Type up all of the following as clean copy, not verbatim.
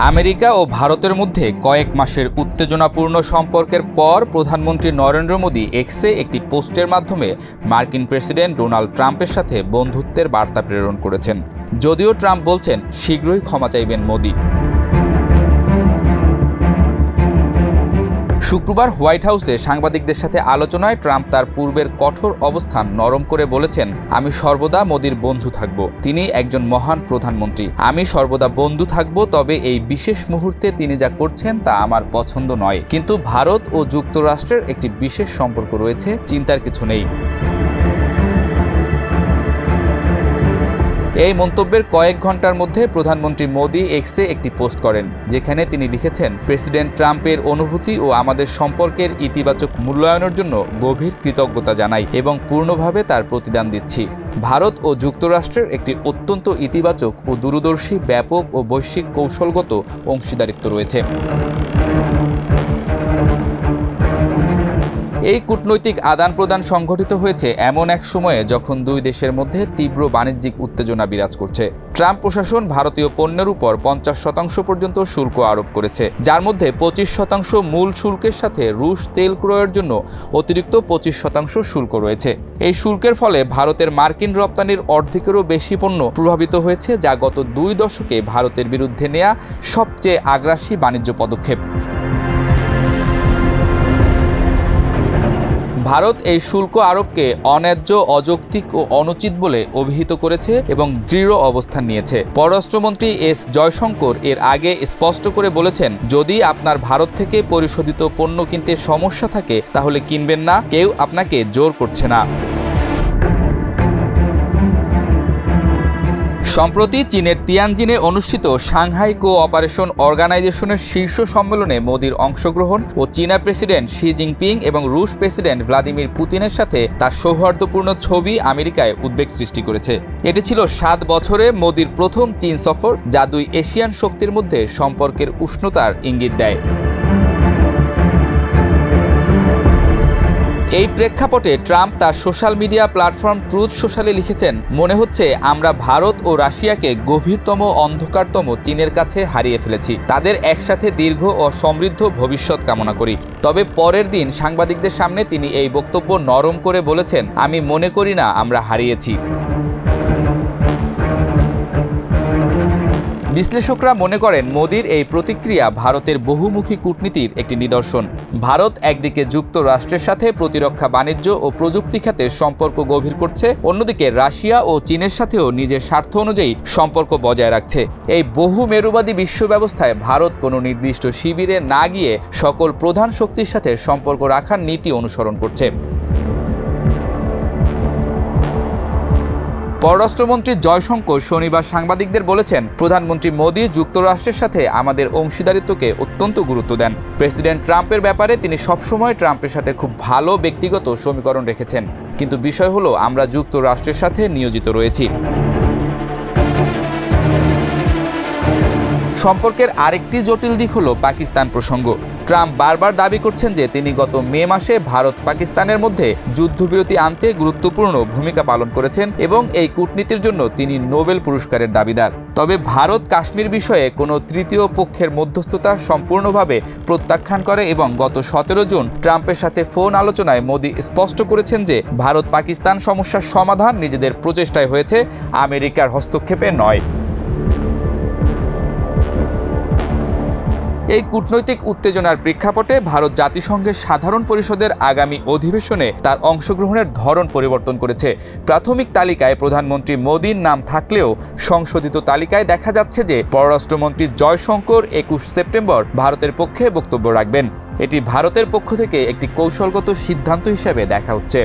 America ও ভারতের মধ্যে কয়েক মাসের উত্তেজনাপূর্ণ সম্পর্কের পর প্রধানমন্ত্রী নরেন্দ্র মোদি এক্সে একটি পোস্টের মাধ্যমে মার্কিন প্রেসিডেন্ট ডোনাল্ড ট্রাম্পের সাথে বন্ধুত্বের বার্তা প্রেরণ করেছেন। যদিও ট্রাম্প বলছেন শীঘ্রই ক্ষমা চাইবেন মোদি। শুক্রবার হোয়াইট হাউসে সাংবাদিকদের সাথে আলোচনায় ট্রাম্প তার পূর্বের কঠোর অবস্থান নরম করে বলেছেন, আমি সর্বদা মোদির বন্ধু থাকব। তিনি একজন মহান প্রধানমন্ত্রী। আমি সর্বদা বন্ধু থাকব, তবে এই বিশেষ মুহূর্তে তিনি যা করছেন তা আমার পছন্দ নয়। কিন্তু ভারত ও যুক্তরাষ্ট্রের একটি বিশেষ সম্পর্ক রয়েছে, চিন্তার কিছু নেই। এই মন্তব্যের কয়েক ঘন্টার মধ্যে প্রধানমন্ত্রী মোদি এক্সে একটি পোস্ট করেন, যেখানে তিনি লিখেছেন, প্রেসিডেন্ট ট্রাম্পের অনুভূতি ও আমাদের সম্পর্কের ইতিবাচক মূল্যায়নের জন্য গভীর কৃতজ্ঞতা জানাই এবং পূর্ণভাবে তার প্রতিদান দিচ্ছি। ভারত ও যুক্তরাষ্ট্রের একটি অত্যন্ত ইতিবাচক ও দূরদর্শী ব্যাপক ও বৈশ্বিক কৌশলগত অংশীদারিত্ব রয়েছে। এই কূটনৈতিক আদান প্রদান সংঘটিত হয়েছে এমন এক সময়ে যখন দুই দেশের মধ্যে তীব্র বাণিজ্যিক উত্তেজনা বিরাজ করছে। ট্রাম্প প্রশাসন ভারতীয় পণ্যের উপর 50% পর্যন্ত শুল্ক আরোপ করেছে, যার মধ্যে 25% মূল শুল্কের সাথে রুশ তেল ক্রয়ের জন্য অতিরিক্ত 25% শুল্ক রয়েছে। এই শুল্কের ফলে ভারতের মার্কিন রপ্তানির অর্ধেকেরও বেশি পণ্য প্রভাবিত হয়েছে, যা গত 2 দশকে ভারতের বিরুদ্ধে নেয়া সবচেয়ে আগ্রাসী বাণিজ্য পদক্ষেপ। ভারত এই শুল্ক আরোপকে অন্যায্য, অযৌক্তিক ও অনুচিত বলে অভিহিত করেছে এবং দৃঢ় অবস্থান নিয়েছে। পররাষ্ট্রমন্ত্রী এস জয়শঙ্কর এর আগে স্পষ্ট করে বলেছেন, যদি আপনার ভারত থেকে পরিশোধিত পণ্য কিনতে সমস্যা থাকে তাহলে কিনবেন না, কেউ আপনাকে জোর করছে না। সম্প্রতি চীনের তিয়ানজিনে অনুষ্ঠিত সাংহাই কোঅপারেশন অর্গানাইজেশনের শীর্ষ সম্মেলনে মোদির অংশগ্রহণ ও চীনা প্রেসিডেন্ট শি জিনপিং এবং রুশ প্রেসিডেন্ট ভ্লাদিমির পুতিনের সাথে তার সৌহার্দ্যপূর্ণ ছবি আমেরিকায় উদ্বেগ সৃষ্টি করেছে। এটি ছিল 7 বছরে মোদির প্রথম চীন সফর, যা দুই এশিয়ান শক্তির মধ্যে সম্পর্কের উষ্ণতার ইঙ্গিত দেয়। এই প্রেক্ষাপটে ট্রাম্প তার সোশ্যাল মিডিয়া প্ল্যাটফর্ম ট্রুথ সোশ্যালে লিখেছেন, মনে হচ্ছে আমরা ভারত ও রাশিয়াকে গভীরতম অন্ধকারতম চীনের কাছে হারিয়ে ফেলেছি। তাদের একসাথে দীর্ঘ ও সমৃদ্ধ ভবিষ্যৎ কামনা করি। তবে পরের দিন সাংবাদিকদের সামনে তিনি এই বক্তব্য নরম করে বলেছেন, আমি মনে করি না আমরা হারিয়েছি। বিশ্লেষকরা মনে করেন মোদির এই প্রতিক্রিয়া ভারতের বহুমুখী কূটনীতির একটি নিদর্শন। ভারত একদিকে যুক্তরাষ্ট্রের সাথে প্রতিরক্ষা, বাণিজ্য ও প্রযুক্তি খাতে সম্পর্ক গভীর করছে, অন্যদিকে রাশিয়া ও চীনের সাথেও নিজের স্বার্থ অনুযায়ী সম্পর্ক বজায় রাখছে। এই বহু মেরুবাদী বিশ্ব ব্যবস্থায় ভারত কোনো নির্দিষ্ট শিবিরে না গিয়ে সকল প্রধান শক্তির সাথে সম্পর্ক রাখার নীতি অনুসরণ করছে। পররাষ্ট্রমন্ত্রী জয়শঙ্কর শনিবার সাংবাদিকদের বলেছেন, প্রধানমন্ত্রী মোদি যুক্তরাষ্ট্রের সাথে আমাদের অংশীদারিত্বকে অত্যন্ত গুরুত্ব দেন। প্রেসিডেন্ট ট্রাম্পের ব্যাপারে তিনি সবসময় ট্রাম্পের সাথে খুব ভালো ব্যক্তিগত সমীকরণ রেখেছেন, কিন্তু বিষয় হলো আমরা যুক্তরাষ্ট্রের সাথে নিয়োজিত রয়েছি। সম্পর্কের আরেকটি জটিল দিক হলো পাকিস্তান প্রসঙ্গ। ট্রাম্প বারবার দাবি করছেন যে তিনি গত মে মাসে ভারত পাকিস্তানের মধ্যে যুদ্ধবিরতি আনতে গুরুত্বপূর্ণ ভূমিকা পালন করেছেন এবং এই কূটনীতির জন্য তিনি নোবেল পুরস্কারের দাবিদার। তবে ভারত কাশ্মীর বিষয়ে কোনো তৃতীয় পক্ষের মধ্যস্থতা সম্পূর্ণভাবে প্রত্যাখ্যান করে এবং গত 17 জুন ট্রাম্পের সাথে ফোন আলোচনায় মোদি স্পষ্ট করেছেন যে ভারত পাকিস্তান সমস্যার সমাধান নিজেদের প্রচেষ্টায় হয়েছে, আমেরিকার হস্তক্ষেপে নয়। এই কূটনৈতিক উত্তেজনার প্রেক্ষাপটে ভারত জাতিসংঘের সাধারণ পরিষদের আগামী অধিবেশনে তার অংশগ্রহণের ধরন পরিবর্তন করেছে। প্রাথমিক তালিকায় প্রধানমন্ত্রী মোদির নাম থাকলেও সংশোধিত তালিকায় দেখা যাচ্ছে যে পররাষ্ট্রমন্ত্রী জয়শঙ্কর 21 সেপ্টেম্বর ভারতের পক্ষে বক্তব্য রাখবেন। এটি ভারতের পক্ষ থেকে একটি কৌশলগত সিদ্ধান্ত হিসেবে দেখা হচ্ছে।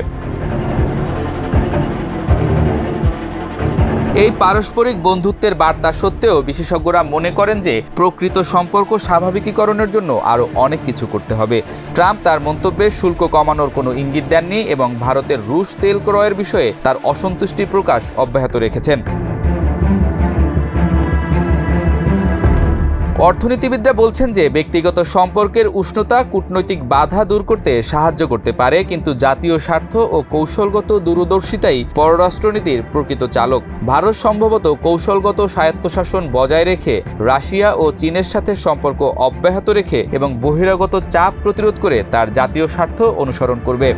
এই পারস্পরিক বন্ধুত্বের বার্তা সত্ত্বেও বিশেষজ্ঞরা মনে করেন যে প্রকৃত সম্পর্ক স্বাভাবিকীকরণের জন্য আরও অনেক কিছু করতে হবে। ট্রাম্প তার মন্তব্যে শুল্ক কমানোর কোনো ইঙ্গিত দেননি এবং ভারতের রুশ তেল ক্রয়ের বিষয়ে তার অসন্তুষ্টি প্রকাশ অব্যাহত রেখেছেন। অর্থনীতিবিদরা বলছেন যে ব্যক্তিগত সম্পর্কের উষ্ণতা কূটনৈতিক বাধা দূর করতে সাহায্য করতে পারে, কিন্তু জাতীয় স্বার্থ ও কৌশলগত দূরদর্শিতাই পররাষ্ট্রনীতির প্রকৃত চালক। ভারত সম্ভবত কৌশলগত স্বায়ত্তশাসন বজায় রেখে রাশিয়া ও চীনের সাথে সম্পর্ক অব্যাহত রেখে এবং বহিরাগত চাপ প্রতিরোধ করে তার জাতীয় স্বার্থ অনুসরণ করবে।